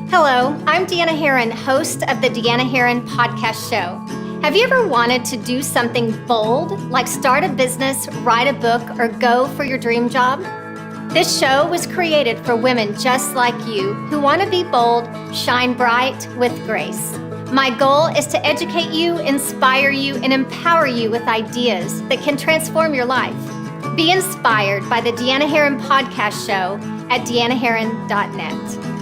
Hello, I'm Deanna Herron, host of the Deanna Herron Podcast Show. Have you ever wanted to do something bold, like start a business, write a book, or go for your dream job? This show was created for women just like you who want to be bold, shine bright with grace. My goal is to educate you, inspire you, and empower you with ideas that can transform your life. Be inspired by the Deanna Herron Podcast Show at deannaherron.net.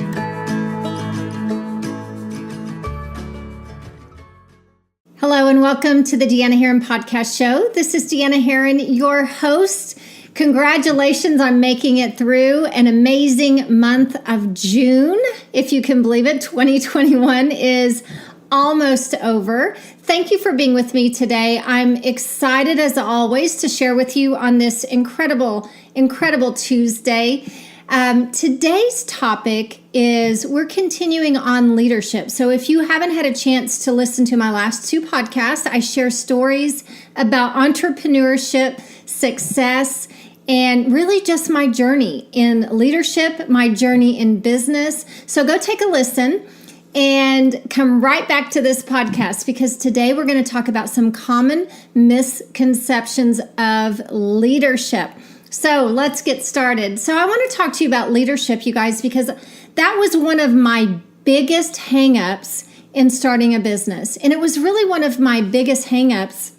Hello and welcome to the Deanna Herron Podcast Show. This is Deanna Herron, your host. Congratulations on making it through an amazing month of June. If you can believe it, 2021 is almost over. Thank you for being with me today. I'm excited as always to share with you on this incredible Tuesday. Today's topic is we're continuing on leadership. So if you haven't had a chance to listen to my last two podcasts, I share stories about entrepreneurship, success, and really just my journey in leadership, my journey in business. So go take a listen and come right back to this podcast because today we're going to talk about some common misconceptions of leadership. So let's get started. So I want to talk to you about leadership, you guys, because that was one of my biggest hangups in starting a business. And it was really one of my biggest hangups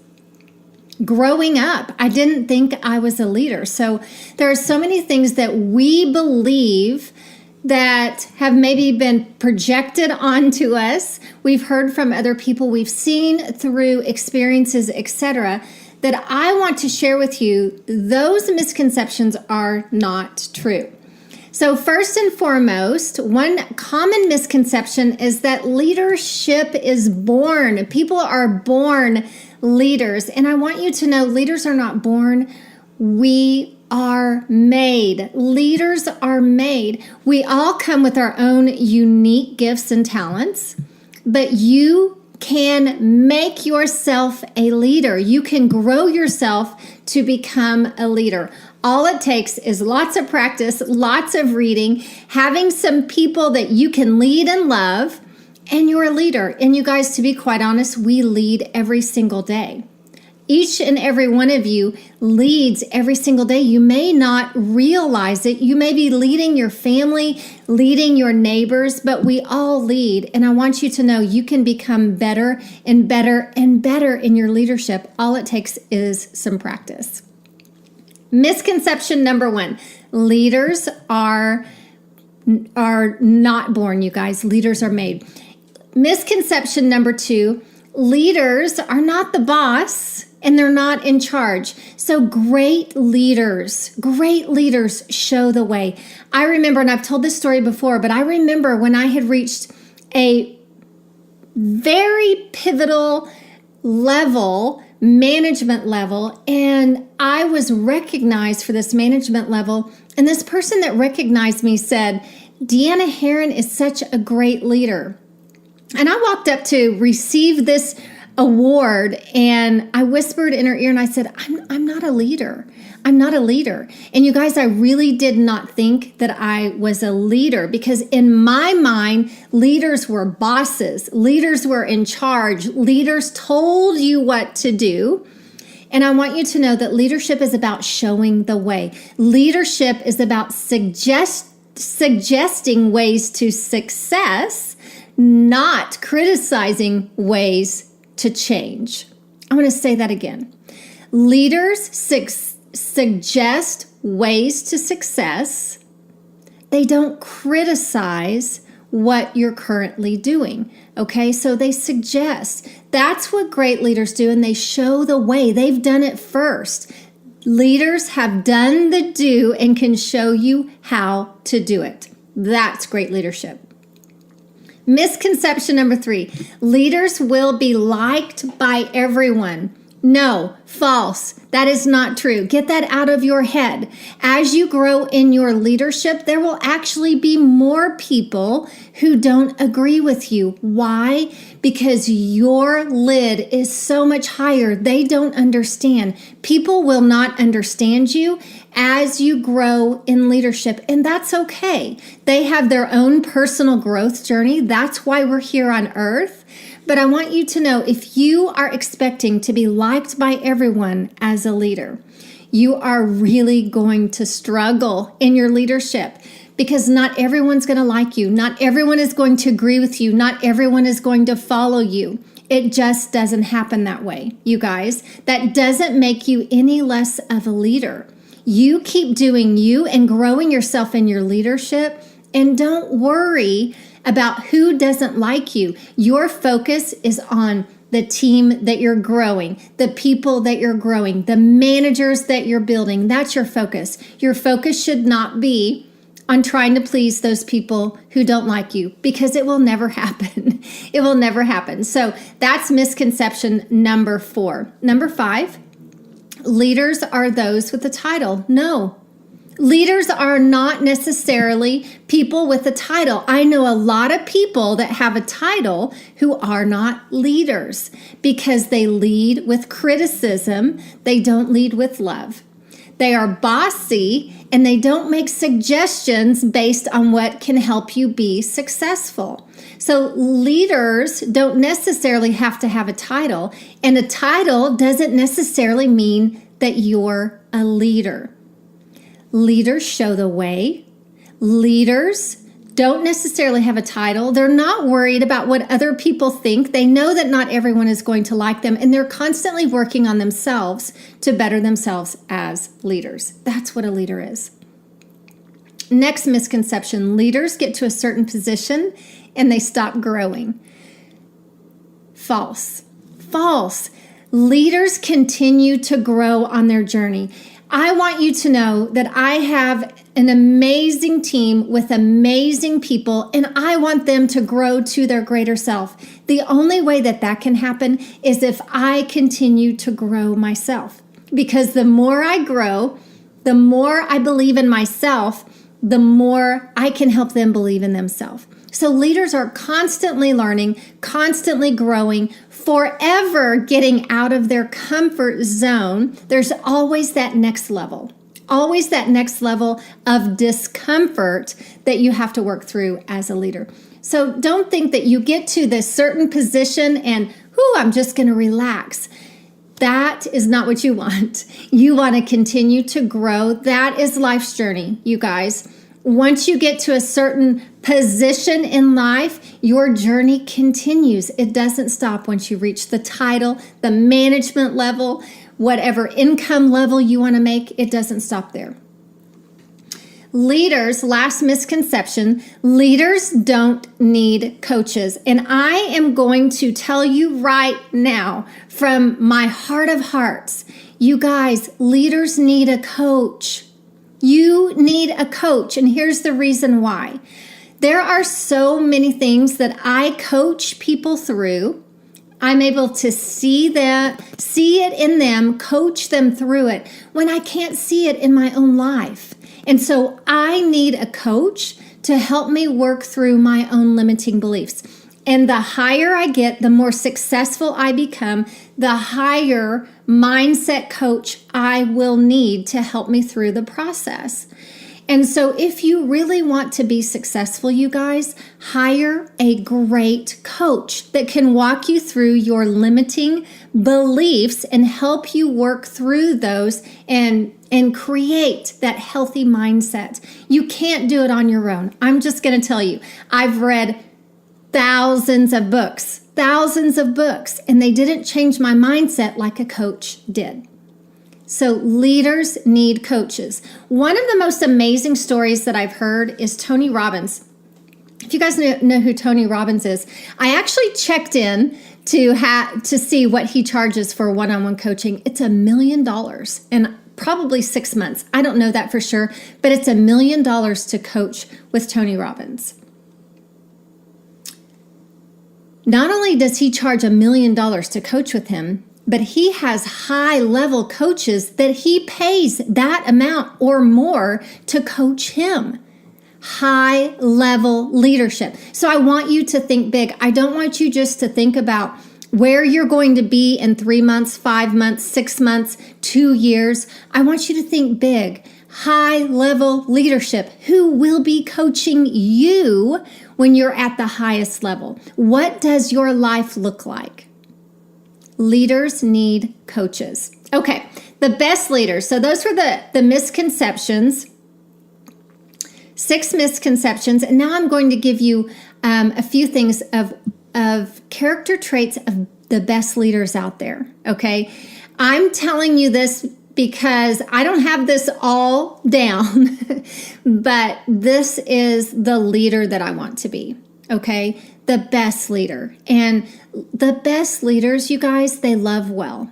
growing up. I didn't think I was a leader. So there are so many things that we believe that have maybe been projected onto us. We've heard from other people, we've seen through experiences, etc., that I want to share with you. Those misconceptions are not true. So first and foremost, one common misconception is that leadership is born. People are born leaders. And I want you to know leaders are not born. We are made. Leaders are made. We all come with our own unique gifts and talents, but you can make yourself a leader. You can grow yourself to become a leader. All it takes is lots of practice, lots of reading, having some people that you can lead and love, and you're a leader. And you guys, to be quite honest, we lead every single day. Each and every one of you leads every single day. You may not realize it. You may be leading your family, leading your neighbors, but we all lead. And I want you to know you can become better and better and better in your leadership. All it takes is some practice. Misconception number one, leaders are not born, you guys. Leaders are made. Misconception number two, leaders are not the boss and they're not in charge. So great leaders show the way. I remember, and I've told this story before, but I remember when I had reached a very pivotal level, management level, and I was recognized for this management level. And this person that recognized me said, Deanna Herron is such a great leader. And I walked up to receive this award and I whispered in her ear and I said, I'm not a leader. I'm not a leader. And you guys, I really did not think that I was a leader because in my mind, leaders were bosses. Leaders were in charge. Leaders told you what to do. And I want you to know that leadership is about showing the way. Leadership is about suggesting ways to success, not criticizing ways to change. I'm going to say that again. Leaders suggest ways to success. They don't criticize what you're currently doing. Okay, so they suggest. That's what great leaders do, and they show the way. They've done it first. Leaders have done the do and can show you how to do it. That's great leadership. Misconception number three, leaders will be liked by everyone. No, false. That is not true. Get that out of your head. As you grow in your leadership, there will actually be more people who don't agree with you. Why? Because your lid is so much higher. They don't understand. People will not understand you as you grow in leadership, and that's okay. They have their own personal growth journey. That's why we're here on earth. But I want you to know, if you are expecting to be liked by everyone as a leader, you are really going to struggle in your leadership, because not everyone's going to like you. Not everyone is going to agree with you. Not everyone is going to follow you. It just doesn't happen that way, you guys. That doesn't make you any less of a leader. You keep doing you and growing yourself in your leadership, and don't worry about who doesn't like you. Your focus is on the team that you're growing, the people that you're growing, the managers that you're building. That's your focus. Your focus should not be on trying to please those people who don't like you, because it will never happen. It will never happen. So that's misconception number 4. Number 5, leaders are those with a title. No. Leaders are not necessarily people with a title. I know a lot of people that have a title who are not leaders, because they lead with criticism. They don't lead with love. They are bossy, and they don't make suggestions based on what can help you be successful. So leaders don't necessarily have to have a title, and a title doesn't necessarily mean that you're a leader. Leaders show the way. Leaders don't necessarily have a title. They're not worried about what other people think. They know that not everyone is going to like them, and they're constantly working on themselves to better themselves as leaders. That's what a leader is. Next misconception, leaders get to a certain position and they stop growing. False. False. Leaders continue to grow on their journey. I want you to know that I have an amazing team with amazing people, and I want them to grow to their greater self. The only way that that can happen is if I continue to grow myself. Because the more I grow, the more I believe in myself, the more I can help them believe in themselves. So leaders are constantly learning, constantly growing, forever getting out of their comfort zone. There's always that next level, always that next level of discomfort that you have to work through as a leader. So don't think that you get to this certain position and, I'm just going to relax. That is not what you want. You want to continue to grow. That is life's journey, you guys. Once you get to a certain position in life, your journey continues. It doesn't stop once you reach the title, the management level, whatever income level you want to make. It doesn't stop there. Leaders, last misconception, leaders don't need coaches. And I am going to tell you right now, from my heart of hearts, you guys, leaders need a coach. You need a coach, and here's the reason why. There are so many things that I coach people through. I'm able to see it in them, coach them through it when I can't see it in my own life. And so I need a coach to help me work through my own limiting beliefs. And the higher I get, the more successful I become, the higher mindset coach I will need to help me through the process. And so if you really want to be successful, you guys, hire a great coach that can walk you through your limiting beliefs and help you work through those and create that healthy mindset. You can't do it on your own. I'm just going to tell you, I've read thousands of books, and they didn't change my mindset like a coach did. So leaders need coaches. One of the most amazing stories that I've heard is Tony Robbins. If you guys know who Tony Robbins is, I actually checked in to see what he charges for one-on-one coaching. It's $1 million and probably 6 months. I don't know that for sure, but it's $1 million to coach with Tony Robbins. Not only does he charge $1 million to coach with him, but he has high-level coaches that he pays that amount or more to coach him. High-level leadership. So I want you to think big. I don't want you just to think about where you're going to be in 3 months, 5 months, 6 months, 2 years. I want you to think big. High-level leadership. Who will be coaching you when you're at the highest level? What does your life look like? Leaders need coaches. Okay, the best leaders. So those were the misconceptions. 6 misconceptions. And now I'm going to give you a few things of character traits of the best leaders out there. Okay, I'm telling you this because I don't have this all down, but this is the leader that I want to be. Okay, the best leader. And the best leaders, you guys, they love well.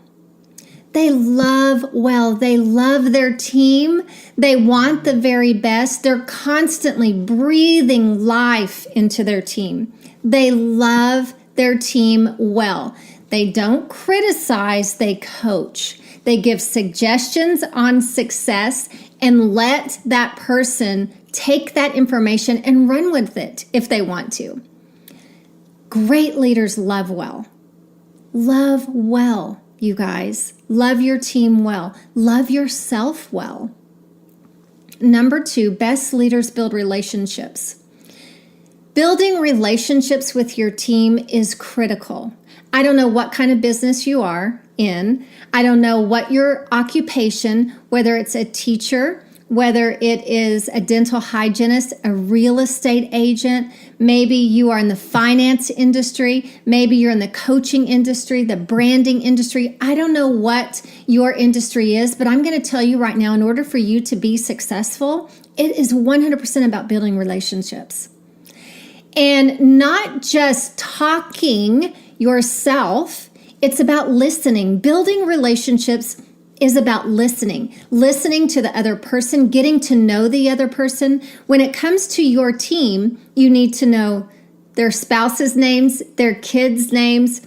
They love well. They love their team. They want the very best. They're constantly breathing life into their team. They love their team well. They don't criticize, they coach. They give suggestions on success and let that person take that information and run with it if they want to. Great leaders love well. Love well, you guys. Love your team well. Love yourself well. Number 2, best leaders build relationships. Building relationships with your team is critical. I don't know what kind of business you are in. I don't know what your occupation, whether it's a teacher, whether it is a dental hygienist, a real estate agent, maybe you are in the finance industry, maybe you're in the coaching industry, the branding industry. I don't know what your industry is, but I'm going to tell you right now, in order for you to be successful, it is 100% about building relationships. And not just talking yourself, it's about listening. Building relationships is about listening to the other person, getting to know the other person. When it comes to your team, you need to know their spouses' names, their kids' names,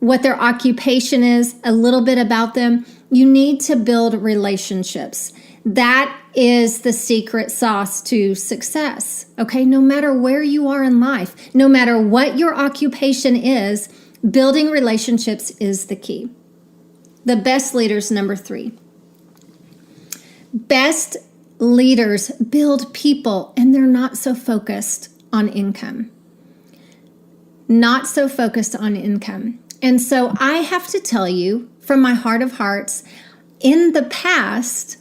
what their occupation is, a little bit about them. You need to build relationships. That is the secret sauce to success. Okay, no matter where you are in life, no matter what your occupation is, building relationships is the key. The best leaders, number 3. Best leaders build people, and they're not so focused on income. Not so focused on income. And so I have to tell you, from my heart of hearts, in the past,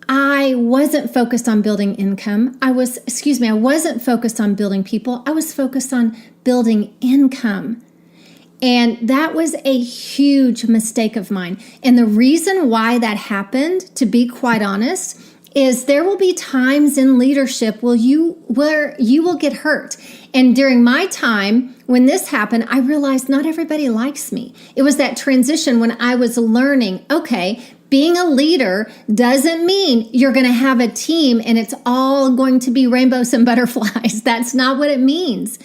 I wasn't focused on building income. I wasn't focused on building people. I was focused on building income. And that was a huge mistake of mine. And the reason why that happened, to be quite honest, is there will be times in leadership where you will get hurt. And during my time, when this happened, I realized not everybody likes me. It was that transition when I was learning, okay, being a leader doesn't mean you're going to have a team and it's all going to be rainbows and butterflies. That's not what it means.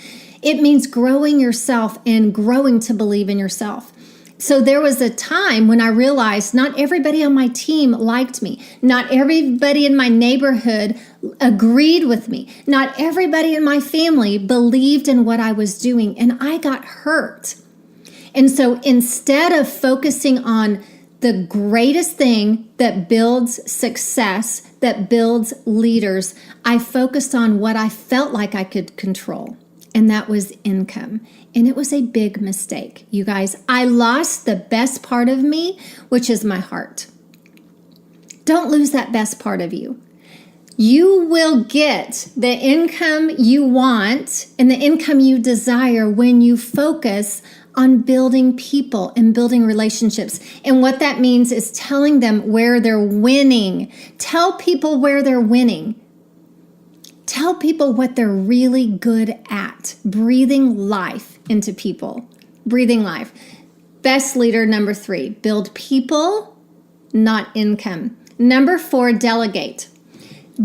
It means growing yourself and growing to believe in yourself. So there was a time when I realized not everybody on my team liked me. Not everybody in my neighborhood agreed with me. Not everybody in my family believed in what I was doing, and I got hurt. And so instead of focusing on the greatest thing that builds success, that builds leaders, I focused on what I felt like I could control. And that was income. And it was a big mistake. You guys, I lost the best part of me, which is my heart. Don't lose that best part of you. You will get the income you want and the income you desire when you focus on building people and building relationships. And what that means is telling them where they're winning. Tell people where they're winning. Tell people what they're really good at. Breathing life into people. Breathing life. Best leader, number 3. Build people, not income. Number 4, delegate.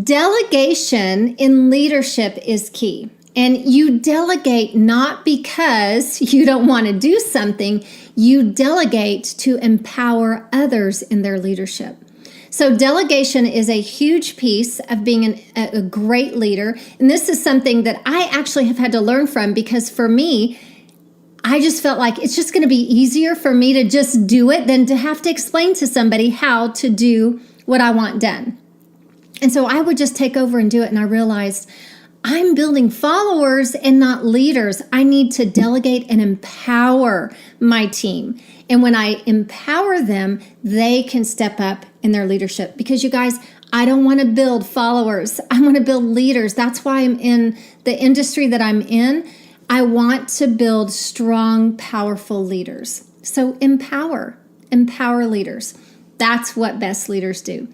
Delegation in leadership is key. And you delegate not because you don't want to do something. You delegate to empower others in their leadership. So delegation is a huge piece of being a great leader. And this is something that I actually have had to learn from, because for me, I just felt like it's just going to be easier for me to just do it than to have to explain to somebody how to do what I want done. And so I would just take over and do it. And I realized I'm building followers and not leaders. I need to delegate and empower my team. And when I empower them, they can step up in their leadership. Because you guys, I don't want to build followers. I want to build leaders. That's why I'm in the industry that I'm in. I want to build strong, powerful leaders. So empower leaders. That's what best leaders do.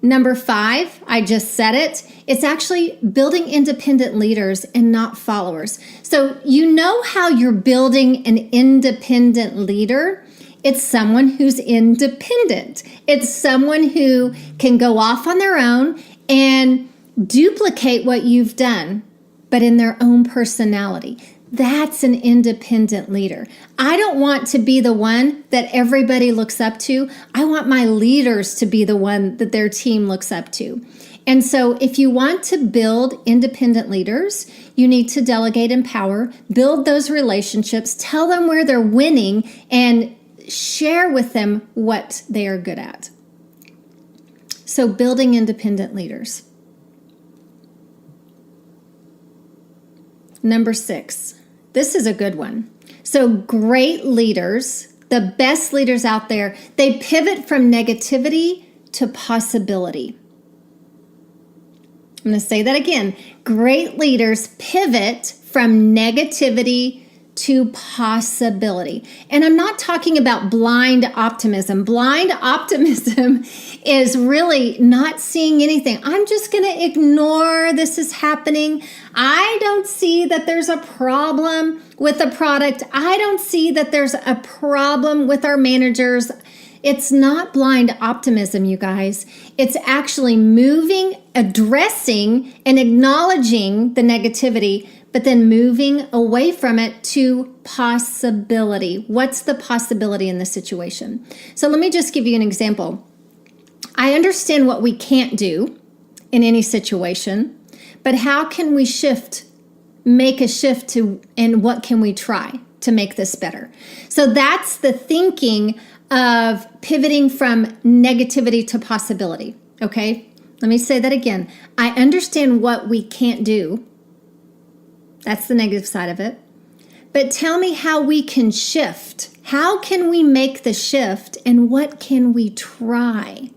Number 5, I just said it. It's actually building independent leaders and not followers. So you know how you're building an independent leader? It's someone who's independent. It's someone who can go off on their own and duplicate what you've done, but in their own personality. That's an independent leader. I don't want to be the one that everybody looks up to. I want my leaders to be the one that their team looks up to. And so if you want to build independent leaders, you need to delegate and empower, build those relationships, tell them where they're winning, and share with them what they are good at. So building independent leaders. Number 6. This is a good one. So great leaders, the best leaders out there, they pivot from negativity to possibility. I'm going to say that again. Great leaders pivot from negativity to possibility. And I'm not talking about blind optimism. Blind optimism is really not seeing anything. I'm just going to ignore this is happening. I don't see that there's a problem with the product. I don't see that there's a problem with our managers. It's not blind optimism, you guys. It's actually moving, addressing, and acknowledging the negativity, but then moving away from it to possibility. What's the possibility in the situation? So let me just give you an example. I understand what we can't do in any situation, but how can we make a shift to, and what can we try to make this better? So that's the thinking of pivoting from negativity to possibility, okay? Let me say that again. I understand what we can't do. That's the negative side of it. But tell me how we can shift. How can we make the shift, and what can we try?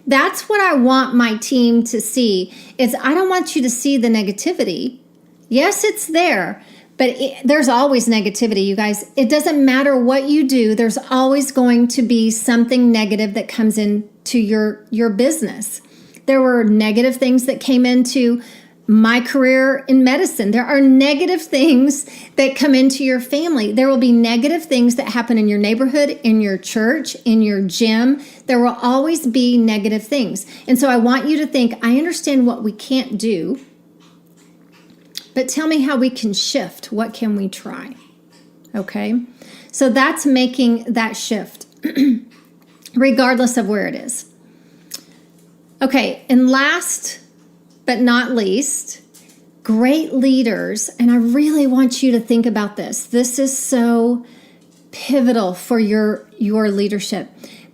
That's what I want my team to see. Is I don't want you to see the negativity. Yes, it's there, but there's always negativity, you guys. It doesn't matter what you do. There's always going to be something negative that comes into your business. There were negative things that came into my career in medicine. There are negative things that come into your family. There will be negative things that happen in your neighborhood, in your church, in your gym. There will always be negative things. And so I want you to think, I understand what we can't do, but tell me how we can shift. What can we try? Okay? So that's making that shift, regardless of where it is. Okay, and last but not least, great leaders, and I really want you to think about this. This is so pivotal for your leadership.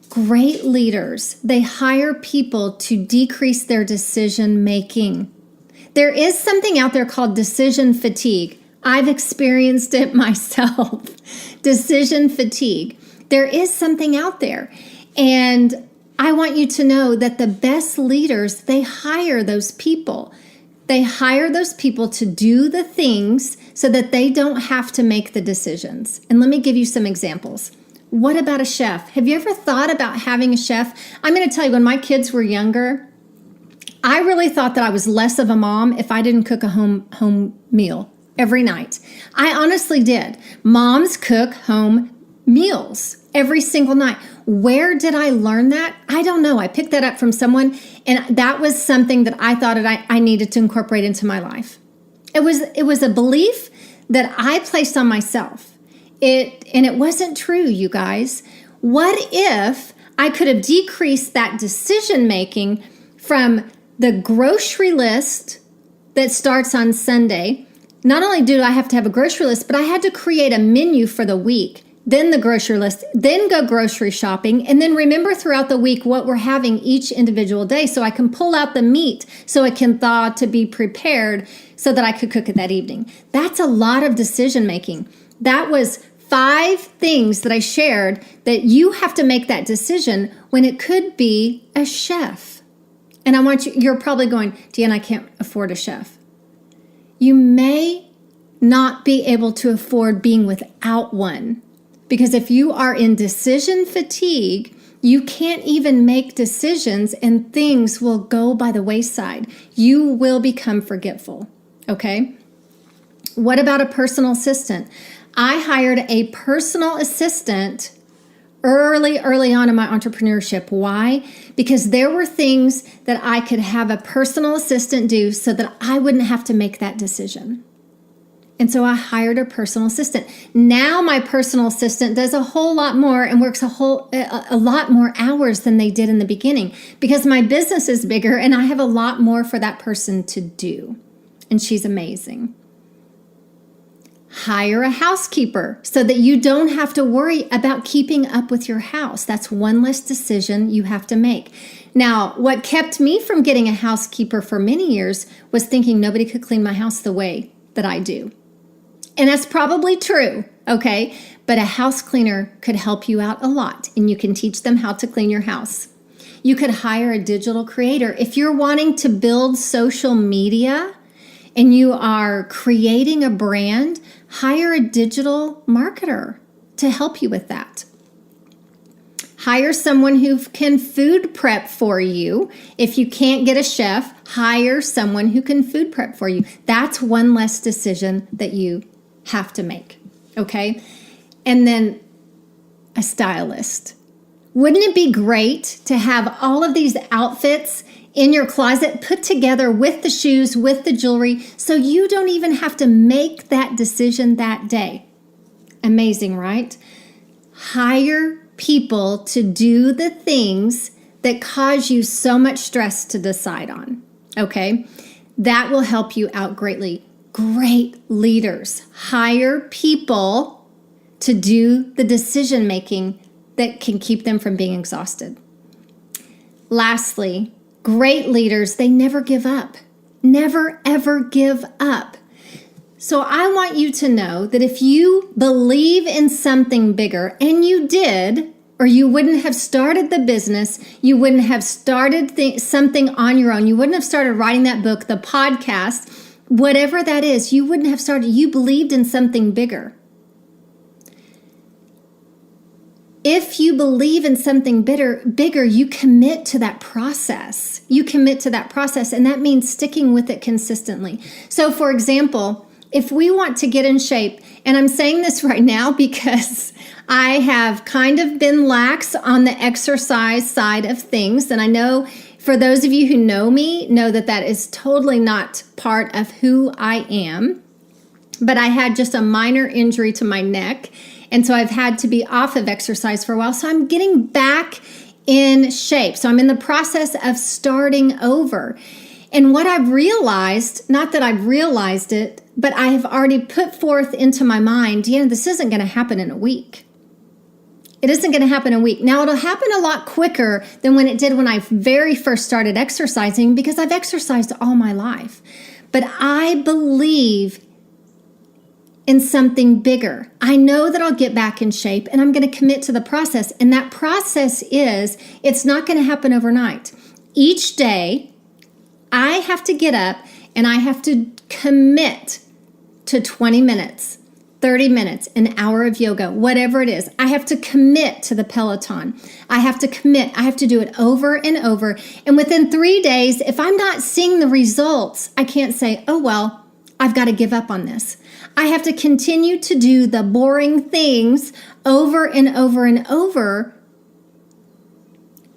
Great leaders, they hire people to decrease their decision making. There is something out there called decision fatigue. I've experienced it myself. Decision fatigue. There is something out there. And I want you to know that the best leaders, they hire those people. They hire those people to do the things so that they don't have to make the decisions. And let me give you some examples. What about a chef? Have you ever thought about having a chef? I'm going to tell you, when my kids were younger, I really thought that I was less of a mom if I didn't cook a home meal every night. I honestly did. Moms cook home meals every single night. Where did I learn that? I don't know. I picked that up from someone, and that was something that I thought that I needed to incorporate into my life. It was a belief that I placed on myself. it wasn't true, you guys. What if I could have decreased that decision making from the grocery list that starts on Sunday? Not only do I have to have a grocery list, but I had to create a menu for the week, then the grocery list, then go grocery shopping, and then remember throughout the week what we're having each individual day so I can pull out the meat so it can thaw to be prepared so that I could cook it that evening. That's a lot of decision making. That was 5 things that I shared that you have to make that decision when it could be a chef. And I want you're probably going, Deanna, I can't afford a chef. You may not be able to afford being without one, because if you are in decision fatigue, you can't even make decisions and things will go by the wayside. You will become forgetful, okay? What about a personal assistant? I hired a personal assistant early on in my entrepreneurship. Why? Because there were things that I could have a personal assistant do so that I wouldn't have to make that decision. And so I hired a personal assistant. Now my personal assistant does a whole lot more and works a lot more hours than they did in the beginning because my business is bigger and I have a lot more for that person to do. And she's amazing. Hire a housekeeper so that you don't have to worry about keeping up with your house. That's one less decision you have to make. Now, what kept me from getting a housekeeper for many years was thinking nobody could clean my house the way that I do. And that's probably true, okay? But a house cleaner could help you out a lot, and you can teach them how to clean your house. You could hire a digital creator. If you're wanting to build social media and you are creating a brand, hire a digital marketer to help you with that. Hire someone who can food prep for you. If you can't get a chef, hire someone who can food prep for you. That's one less decision that you have to make, okay? And then a stylist. Wouldn't it be great to have all of these outfits in your closet put together with the shoes, with the jewelry, so you don't even have to make that decision that day? Amazing, right? Hire people to do the things that cause you so much stress to decide on, okay? That will help you out greatly. Great leaders. Hire people to do the decision making that can keep them from being exhausted. Lastly, great leaders, they never give up. Never, ever give up. So I want you to know that if you believe in something bigger, and you did, or you wouldn't have started the business, you wouldn't have started something on your own, you wouldn't have started writing that book, the podcast, whatever that is, you wouldn't have started. You believed in something bigger. If you believe in something bigger, you commit to that process. You commit to that process, and that means sticking with it consistently. So, for example, if we want to get in shape, and I'm saying this right now because I have kind of been lax on the exercise side of things, and I know for those of you who know me, know that that is totally not part of who I am. But I had just a minor injury to my neck, and so I've had to be off of exercise for a while. So I'm getting back in shape. So I'm in the process of starting over. And what I've realized, not that I've realized it, but I have already put forth into my mind, this isn't going to happen in a week. It isn't going to happen in a week. Now, it'll happen a lot quicker than when it did when I very first started exercising because I've exercised all my life. But I believe in something bigger. I know that I'll get back in shape and I'm going to commit to the process. And that process is, it's not going to happen overnight. Each day, I have to get up and I have to commit to 20 minutes. 30 minutes, an hour of yoga, whatever it is. I have to commit to the Peloton. I have to commit. I have to do it over and over. And within 3 days, if I'm not seeing the results, I can't say, oh, well, I've got to give up on this. I have to continue to do the boring things over and over and over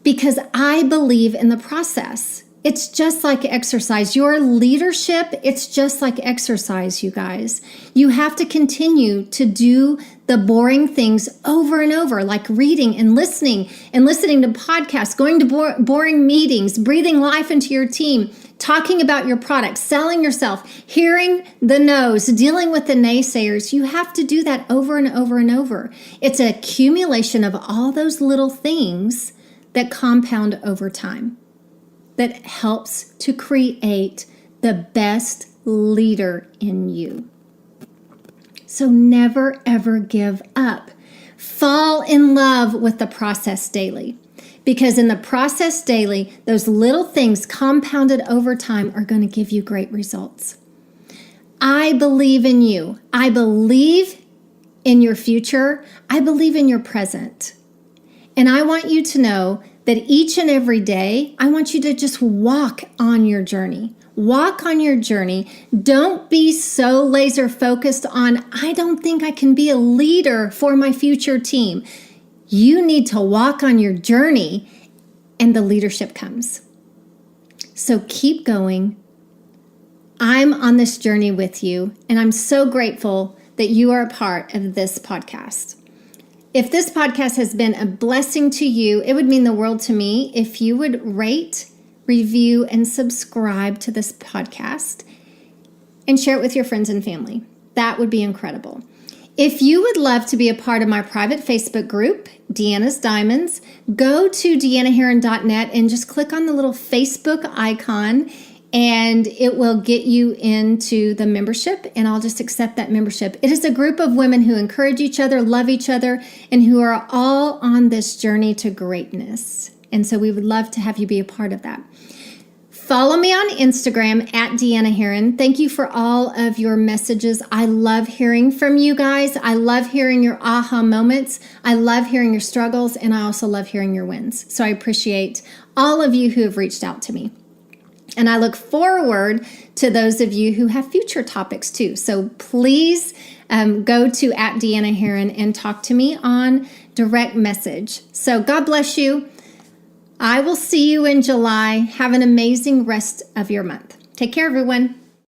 because I believe in the process. It's just like exercise. Your leadership, it's just like exercise, you guys. You have to continue to do the boring things over and over, like reading and listening to podcasts, going to boring meetings, breathing life into your team, talking about your product, selling yourself, hearing the no's, dealing with the naysayers. You have to do that over and over and over. It's an accumulation of all those little things that compound over time, that helps to create the best leader in you. So never, ever give up. Fall in love with the process daily, because in the process daily, those little things compounded over time are going to give you great results. I believe in you. I believe in your future. I believe in your present. And I want you to know that each and every day, I want you to just walk on your journey. Walk on your journey. Don't be so laser focused on, I don't think I can be a leader for my future team. You need to walk on your journey and the leadership comes. So keep going. I'm on this journey with you, and I'm so grateful that you are a part of this podcast. If this podcast has been a blessing to you, it would mean the world to me if you would rate, review, and subscribe to this podcast and share it with your friends and family. That would be incredible. If you would love to be a part of my private Facebook group, Deanna's Diamonds, go to deannaheron.net and just click on the little Facebook icon, and it will get you into the membership, and I'll just accept that membership. It is a group of women who encourage each other, love each other, and who are all on this journey to greatness. And so we would love to have you be a part of that. Follow me on Instagram at Deanna Heron. Thank you for all of your messages. I love hearing from you guys. I love hearing your aha moments. I love hearing your struggles, and I also love hearing your wins. So I appreciate all of you who have reached out to me. And I look forward to those of you who have future topics too. So please go to at Deanna Heron and talk to me on direct message. So God bless you. I will see you in July. Have an amazing rest of your month. Take care, everyone.